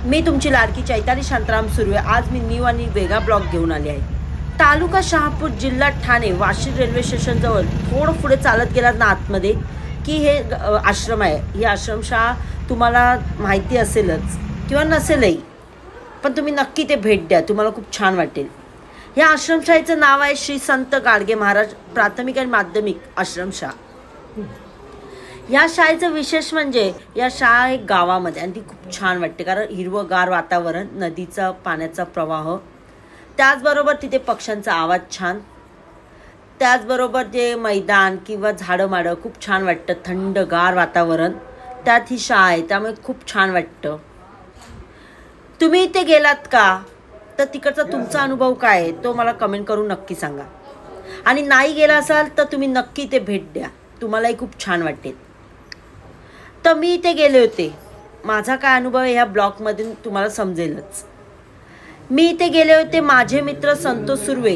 मी तुमची लाडकी चैताली शांताराम सुर्वे। आज मी न्यू आणि वेगळा ब्लॉग घेऊन आले आहे। तालुका शहापूर, जिल्हा ठाणे, वाशी रेल्वे स्टेशन जवळ थोडं पुढे चालत गेलात ना आतमध्ये की हे आश्रम आहे। ही आश्रमशाळा तुम्हाला माहिती असेलच किंवा नसेलही, पण तुम्ही नक्की ते भेट द्या, तुम्हाला खूप छान वाटेल। या आश्रमशाळेचं नाव आहे श्री संत गाडगे महाराज प्राथमिक आणि माध्यमिक आश्रमशाळा। या शाळेचं विशेष म्हणजे या शाळा एक गावामध्ये आणि ती खूप छान वाटते, कारण हिरवंगार वातावरण, नदीचा पाण्याचा प्रवाह, त्याचबरोबर तिथे पक्ष्यांचा आवाज छान, त्याचबरोबर जे मैदान किंवा झाडं खूप छान वाटतं, थंडगार वातावरण, त्यात ही शाळा आहे, त्यामुळे खूप छान वाटतं। तुम्ही इथे गेलात का? तर तिकडचा तुमचा अनुभव काय आहे तो मला कमेंट करून नक्की सांगा। आणि नाही गेला असाल तर तुम्ही नक्की इथे भेट द्या, तुम्हालाही खूप छान वाटेल। तर मी इथे गेले होते, माझा काय अनुभव आहे ह्या ब्लॉगमध्ये तुम्हाला समजेलच। मी इथे गेले होते, माझे मित्र संतोष सुर्वे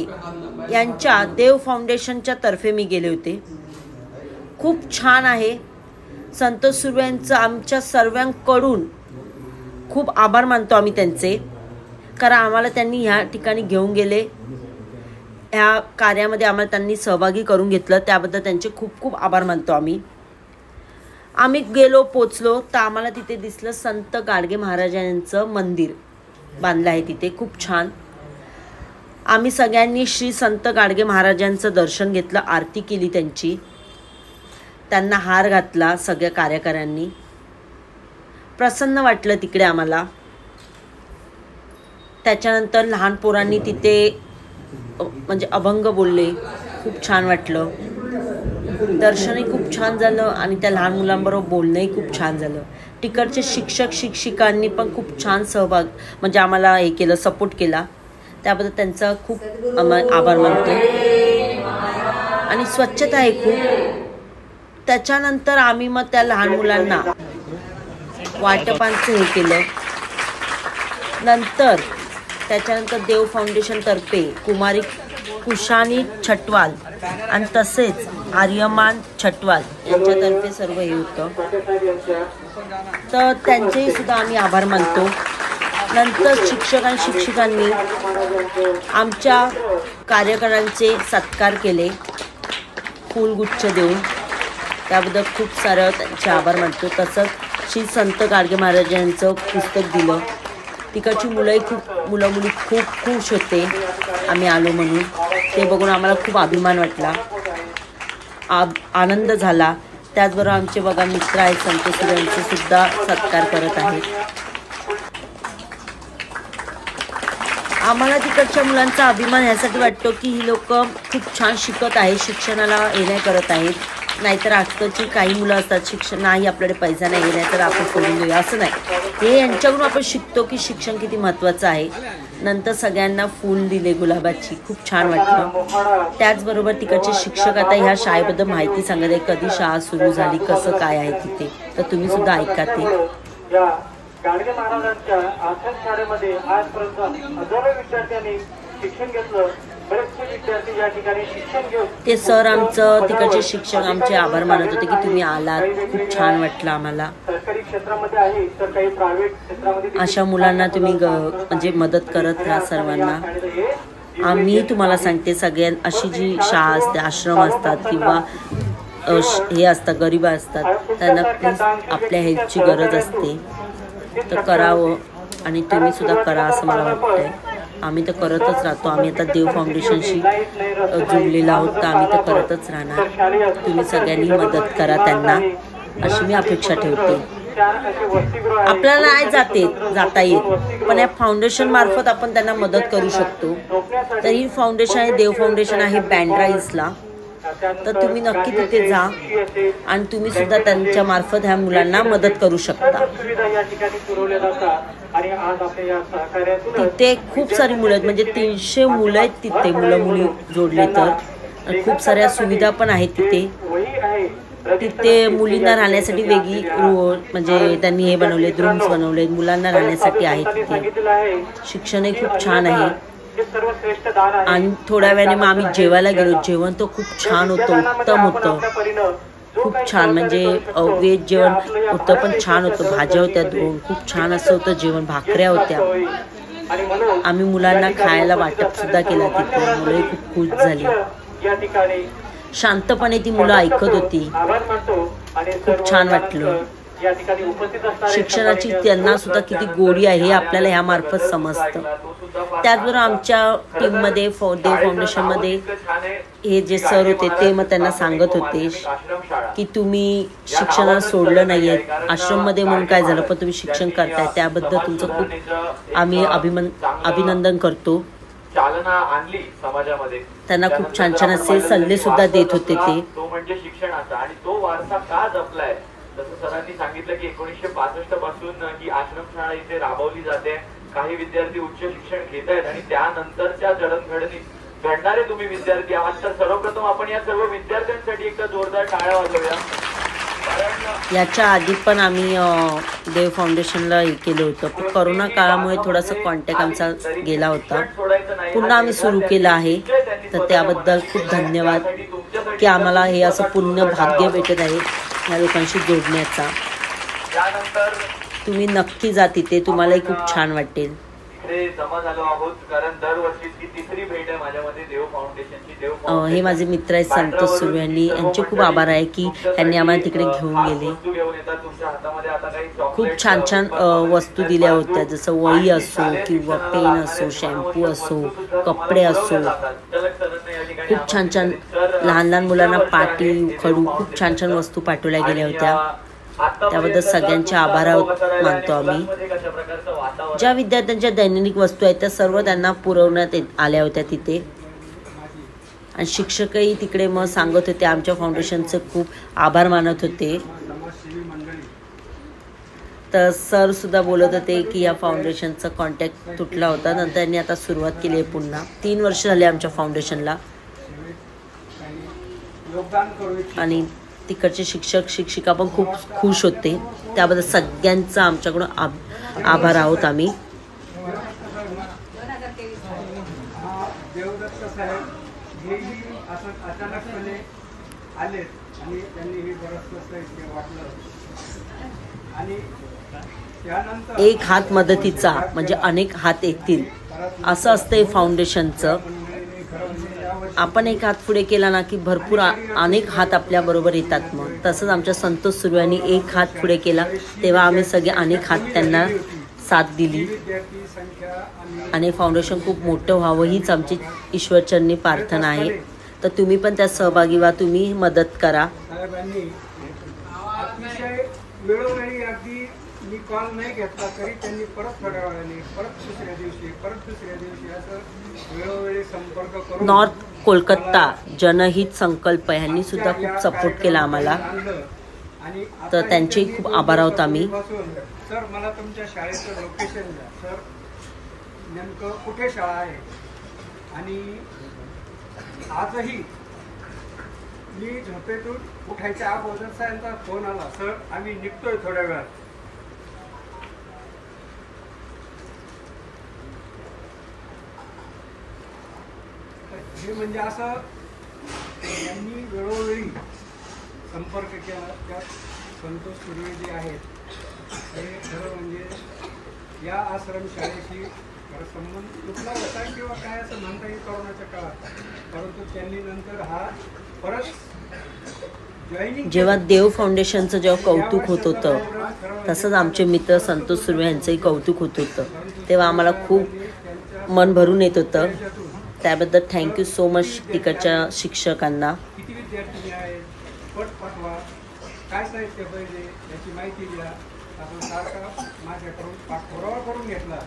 यांच्या देव फाउंडेशनच्या तर्फे मी गेले होते। खूप छान आहे। संतोष सुर्वे यांचं आमच्या सर्वांकडून खूप आभार मानतो आम्ही त्यांचे, कारण आम्हाला त्यांनी ह्या ठिकाणी घेऊन गेले, ह्या कार्यामध्ये आम्हाला त्यांनी सहभागी करून घेतलं, त्याबद्दल त्यांचे खूप खूप आभार मानतो आम्ही। आम्ही गेलो, पोचलो तर आम्हाला तिथे दिसलं संत गाडगे महाराजांचं मंदिर बांधलं आहे तिथे, खूप छान। आम्ही सगळ्यांनी श्री संत गाडगे महाराजांचं दर्शन घेतलं, आरती केली त्यांची, त्यांना हार घातला सगळ्या कार्यकर्त्यांनी, प्रसन्न वाटलं तिकडे आम्हाला। त्याच्यानंतर लहान पोरांनी तिथे म्हणजे अभंग बोलले, खूप छान वाटलं, दर्शनही खूप छान झालं आणि त्या लहान मुलांबरोबर बोलणंही खूप छान झालं। तिकडचे शिक्षक शिक्षिकांनी पण खूप छान सहभाग म्हणजे आम्हाला हे केलं, सपोर्ट केला, त्याबद्दल त्यांचा खूप आभार मानतो। आणि स्वच्छता आहे खूप। त्याच्यानंतर आम्ही मग त्या लहान मुलांना वाटपांचं हे केलं। नंतर त्याच्यानंतर देव फाउंडेशनतर्फे कुमारी कुशानी छटवाल आणि तसेच आर्यमान छटवाल यांच्यातर्फे सर्व हे होतं, तर त्यांचेही सुद्धा आम्ही आभार मानतो। नंतर शिक्षक आणि शिक्षिकांनी आमच्या कार्यकर्त्यांचे सत्कार केले, फुलगुच्छ देऊन, त्याबद्दल खूप सारं त्यांचे आभार मानतो। तसंच श्री संत गाडगे महाराजांचं पुस्तक दिलं, तिकडची मुलंही मुलं खूप खुश होते आम्ही आलो म्हणून, ते बघून आम्हाला खूप अभिमान वाटला, आनंद झाला। त्याचबरोबर आमचे बघा मित्र आहेत संतोष यांचे सुद्धा सत्कार करत आहेत। आम्हाला तिकडच्या मुलांचा अभिमान ह्यासाठी वाटतो की ही लोक खूप छान शिकत आहेत, शिक्षणाला हे नाही करत आहेत, नाहीतर आजकालची काही मुलं असतात शिक्षण नाही, आपल्याकडे पैसा नाही, नाहीतर आपण सोडून देऊया, असं नाही। हे यांच्याकडून आपण शिकतो की शिक्षण किती महत्त्वाचं आहे। नंतर सगळ्यांना फूल दिले गुलाबाची, खूप छान वाटलं। त्याचबरोबर तिकडचे शिक्षक आता ह्या शाळेबद्दल माहिती सांगत आहे, कधी शाळा सुरू झाली, कसं काय आहे तिथे, तर तुम्ही सुद्धा ऐका ते। गाडगे महाराजांच्या आश्रमशाळेमध्ये आजपर्यंत हजारो विद्यार्थ्यांनी शिक्षण घेतलं, बरेचसे विद्यार्थी या ठिकाणी शिक्षण घेऊन ते सर आमचं तिकडचे शिक्षक आमचे आभार मानत होते की तुम्ही आलात, खूप छान वाटलं आम्हाला। सरकारी क्षेत्रामध्ये आहे तर काही प्रायव्हेट क्षेत्रामध्ये अशा मुलांना तुम्ही म्हणजे मदत करत राहा सर्वांना। आम्ही तुम्हाला सांगते, सगळ्यां अशी जी शाळा असते, आश्रम असतात किंवा हे असतात, गरीब असतात, त्यांना प्लीज आपल्या हेल्पची गरज असते, तर करावं आणि तुम्ही सुद्धा करा असं मला वाटतंय। आम्ही तर करतच राहतो, आम्ही आता देव फाउंडेशनशी जुळलेलो आहोत, तर आम्ही तर करतच राहणार। तुम्ही सगळ्यांनी मदत करा त्यांना, अशी मी अपेक्षा ठेवते। आपल्याला नाही जाता येत, पण या फाउंडेशन मार्फत आपण त्यांना मदत करू शकतो। तर ही फाउंडेशन आहे, देव फाउंडेशन आहे बँड्रा इस्ला, तर तुम्ही नक्की तिथे जा आणि तुम्ही सुद्धा त्यांच्या मार्फत ह्या मुलांना मदत करू शकता। तिथे खूप सारी मुलं आहेत, म्हणजे 300 मुलं आहेत तिथे, मुलं मुली जोडले तर खूप साऱ्या सुविधा पण आहेत तिथे। तिथे मुलींना राहण्यासाठी वेगळी म्हणजे त्यांनी हे बनवले, रूम्स बनवले, मुलांना राहण्यासाठी आहेत तिथे। शिक्षणही खूप छान आहे। आणि थोड्या वेळाने मग आम्ही जेवायला गेलो, जेवण तर खूप छान होतं, उत्तम होतं, खूप छान, म्हणजे व्हेज जेवण होतं पण छान होतं, भाज्या होत्या 2, खूप छान असं होतं जेवण, भाकऱ्या होत्या. आम्ही मुलांना खायला वाटप सुद्धा केलं तिथे, मुलंही खूप खुश झाली. शांतपणे ती मुलं ऐकत होती, खूप छान वाटलं. शिक्षणाची त्यांना सुद्धा किती गोडी आहे हे आपल्याला ह्यामार्फत समजतं. त्याचबरोबर आमच्या टीममध्ये देव फाउंडेशनमध्ये हे जे सर होते ते मग त्यांना सांगत होते की तुम्ही शिक्षणाला सोडलं नाही आहे, आश्रममध्ये म्हणून काय झालं पण तुम्ही शिक्षण करताय, त्याबद्दल तुमचं खूप आम्ही अभिनंदन करतो. चालना आणली समाजामध्ये, त्यांना खूप छान छान असे सल्ले सुद्धा देत होते ते. तो म्हणजे शिक्षणाचा, आणि तो वारसा का जपलाय, जसं सरांनी सांगितलं की 1965 पासून ही आश्रमशाळा इथे राबवली जाते. काही विद्यार्थी उच्च शिक्षण घेत आहेत आणि त्यानंतरच्या जडणघडणीत घडणारे तुम्ही विद्यार्थी आहात. तर सर्वप्रथम आपण या सर्व विद्यार्थ्यांसाठी एकदा जोरदार टाळ्या वाजवूया. याच्या आधी पण आम्ही देव फाउंडेशनला हे केलं होतं, पण कोरोना काळामुळे थोडासा कॉन्टॅक्ट आमचा गेला होता. पुन्हा आम्ही सुरू केलं आहे, तर त्याबद्दल खूप धन्यवाद की आम्हाला हे असं पुण्य भाग्य भेटत आहे या लोकांशी जोडण्याचा. तुम्ही नक्की जा तिथे, तुम्हालाही खूप छान वाटेल. जमा झालो आहोत कारण दरवर्षीची तिसरी भेट आहे माझ्यामध्ये देव फाउंडेशनची. हे माझे मित्र आहेत संतोष सुर्वे, यांचे खूप आभार आहे की त्यांनी आम्हाला तिकडे घेऊन गेले. खूप छान छान वस्तू दिल्या होत्या, जसं वही असो किंवा पेन असो, शॅम्पू असो, कपडे असो, खूप छान छान लहान लहान मुलांना पाटी खडू खूप छान छान वस्तू पाठवल्या गेल्या होत्या. त्याबद्दल सगळ्यांचे आभार मानतो आम्ही. ज्या विद्यार्थ्यांच्या दैनंदिन वस्तू आहेत त्या सर्व त्यांना पुरवण्यात आल्या होत्या तिथे, आणि शिक्षकही तिकडे मग सांगत होते, आमच्या फाउंडेशनचं खूप आभार मानत होते. तर सर सुद्धा बोलत होते की या फाउंडेशनचा कॉन्टॅक्ट तुटला होता, नंतर त्यांनी आता सुरुवात केली आहे पुन्हा. 3 वर्ष झाले आमच्या फाउंडेशनला, आणि तिकडचे शिक्षक शिक्षिका पण खूप खुश होते. त्याबद्दल सगळ्यांचा आमच्याकडून आभार आहोत आम्ही. देवदत्त साहेब हेही असं अचानकपणे आले आणि त्यांनी हे बरंच वाटलं, आणि त्यानंतर एक हात मदतीचा म्हणजे अनेक हात येतील असं असतं फाउंडेशनचं. आपण एक हात पुढे केला ना की भरपूर अनेक हात आपल्या बरोबर येतात. मग तसंच आमच्या संतोष सुर्वे यांनी एक हात पुढे केला, तेव्हा आम्ही सगळे अनेक हात त्यांना साथ दिली, आणि फाउंडेशन खूप मोठं व्हावं हीच आमची ईश्वरचरणी प्रार्थना आहे. तर तुम्ही पण त्यात सहभागी व्हा, तुम्ही मदत करा. अतिशय वेळोवेळी अगदी मी कॉल नाही घेतला तरी त्यांनी परत थोड्या वेळाने, परत दुसऱ्या दिवशी असं वेळोवेळी संपर्क करून नॉर्थ कोलकाता जनहित संकल्प ह्यांनी सुद्धा खूप सपोर्ट केला आम्हाला, तर त्यांचेही खूप आभार आहोत आम्ही. सर मला तुमच्या शाळेचं लोकेशन द्या, सर नेमकं कुठे शाळा आहे. आणि आजही मी झोपेतून उठायच्या अगोदरचा यांचा फोन आला, सर आम्ही निघतोय थोड्या वेळात. हे म्हणजे असं यांनी वेळोवेळी संपर्क केला. त्यात संतोष सुर्वे जे आहेत हे खरं म्हणजे या आश्रमशाळेशी संबंध तुटला होता किंवा काय असं म्हणता येईल कोरोनाच्या काळात, परंतु त्यांनी नंतर हा परत जॉईनिंग. जेव्हा देव फाउंडेशनचं जेव्हा कौतुक होत होतं तसंच आमचे मित्र संतोष सुर्वे यांचंही कौतुक होत होतं, तेव्हा आम्हाला खूप मन भरून येत होतं. त्याबद्दल थँक्यू सो मच तिकडच्या शिक्षकांना. किती विद्यार्थी आहेत, पट पाठवा, काय साहित्य पाहिजे याची माहिती द्या. आपण सारखा माझ्याकडून पाठपुरावा करून घेतला.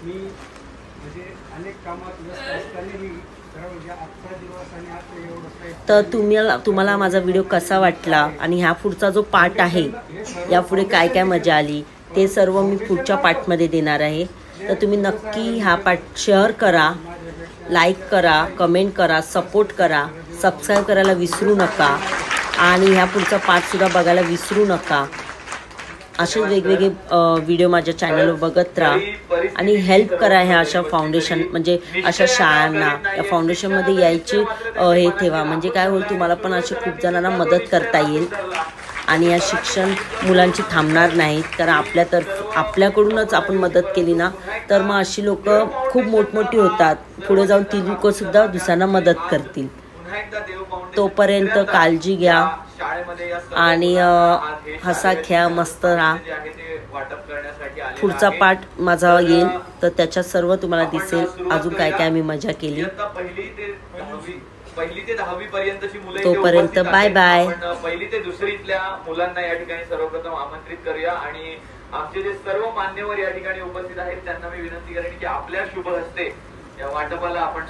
मी म्हणजे अनेक कामात व्यस्त असतानाही म्हणजे आजचा दिवस आणि आज एवढं. तर तुम्हाला माझा व्हिडिओ कसा वाटला आणि ह्या पुढचा जो पार्ट आहे यापुढे काय काय मजा आली ते सर्व मी पुढच्या पार्टमध्ये देणार आहे. तर तुम्ही नक्की हा पार्ट शेअर करा, लाईक करा, कमेंट करा, सपोर्ट करा, सबस्क्राईब करायला विसरू नका, आणि ह्या पुढचा पार्टसुद्धा बघायला विसरू नका. असे वेगवेगळे व्हिडिओ माझ्या चॅनलवर बघत राहा आणि हेल्प करा ह्या अशा फाउंडेशन म्हणजे अशा शाळांना या फाउंडेशनमध्ये यायची हे ठेवा. म्हणजे काय होईल तुम्हाला पण अशी खूप जणांना मदत करता येईल आणि या शिक्षण मुलांची थांबणार नाहीत. कारण आपल्याकडूनच आपण मदत केली ना तर मग अशी लोक खूप मोठमोठी होतात. पुढे जाऊन ती लोकसुद्धा दुसऱ्यांना मदत करतील. तोपर्यंत काळजी घ्या आणि हसा खेळा मस्त राहा. पुढचा पार्ट माझा येईल तर त्याच्यात सर्व तुम्हाला दिसेल अजून काय काय मी मजा केली. पहिली ते 10वी पर्यंतची मुलं तोपर्यंत बाय बाय. पहिली ते दुसरीतल्या मुलांना या ठिकाणी सर्वप्रथम आमंत्रित करूया आणि आमचे जे सर्व मान्यवर या ठिकाणी उपस्थित आहेत त्यांना मी विनंती करेन की आपल्या शुभ हस्ते या वाटपाला आपण